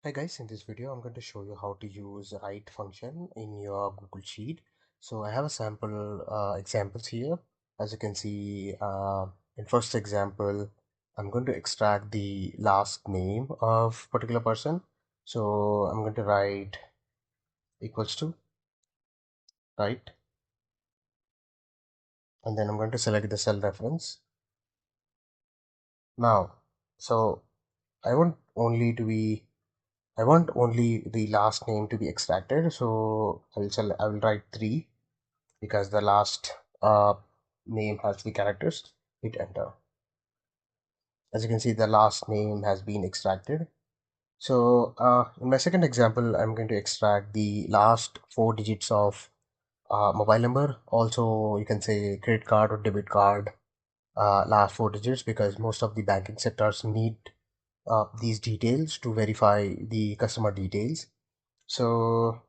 Hi guys, in this video I'm going to show you how to use write function in your Google Sheet. So I have a sample examples here. As you can see, in first example, I'm going to extract the last name of particular person. So I'm going to write equals to, right? And then I'm going to select the cell reference. Now, so I want only to be I want only the last name to be extracted, so I will write 3 because the last name has 3 characters. Hit enter. As you can see, the last name has been extracted. So in my second example, I'm going to extract the last 4 digits of mobile number. Also, you can say credit card or debit card last 4 digits, because most of the banking sectors need these details to verify the customer details. So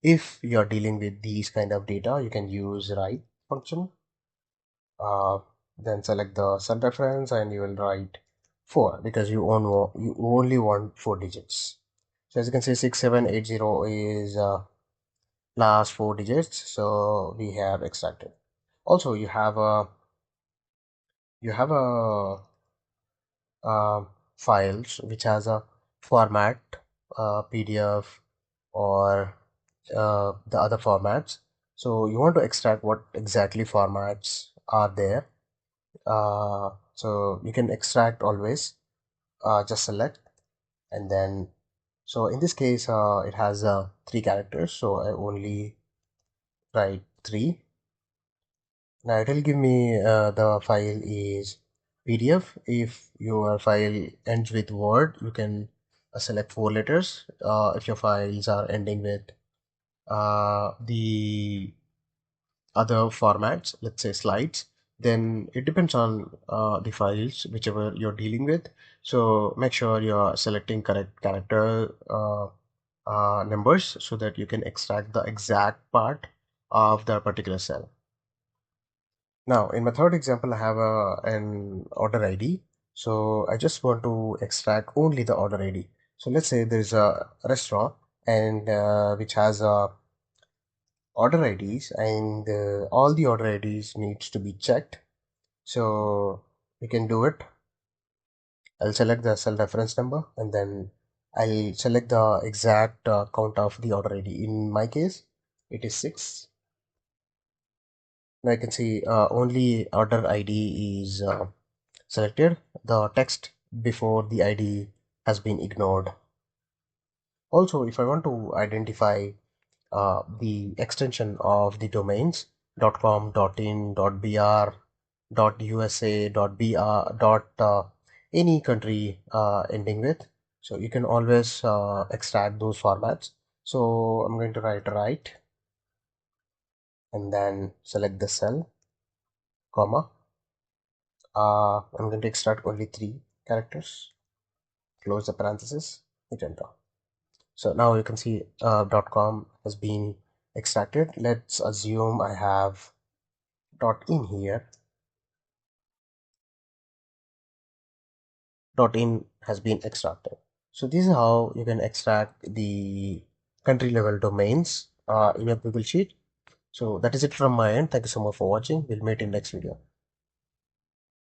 if you're dealing with these kind of data, you can use write function. Then select the cell reference and you will write 4 because you only want 4 digits. So as you can see, 6780 is last 4 digits, so we have extracted. Also, you have a files which has a format, PDF or the other formats. So you want to extract what exactly formats are there. So you can extract always. Just select, and then so in this case it has 3 characters, so I only write 3. Now it will give me the file is PDF. If your file ends with Word, you can select 4 letters. If your files are ending with the other formats, let's say slides, then it depends on the files whichever you're dealing with. So make sure you're selecting correct character numbers so that you can extract the exact part of the particular cell. Now, in my third example, I have an order ID. So I just want to extract only the order ID. So let's say there's a restaurant and which has order IDs, and all the order IDs needs to be checked. So we can do it. I'll select the cell reference number and then I'll select the exact count of the order ID. In my case, it is 6. Now I can see only order ID is selected. The text before the ID has been ignored. Also, if I want to identify the extension of the domains .com, .in, .br, .usa, .br, any country ending with, so you can always extract those formats. So I'm going to write and then select the cell, comma. I'm going to extract only 3 characters. Close the parenthesis, hit enter. So now you can see .com has been extracted. Let's assume I have .in here. .in has been extracted. So this is how you can extract the country level domains in your Google Sheet. So that is it from my end. Thank you so much for watching. We'll meet in next video.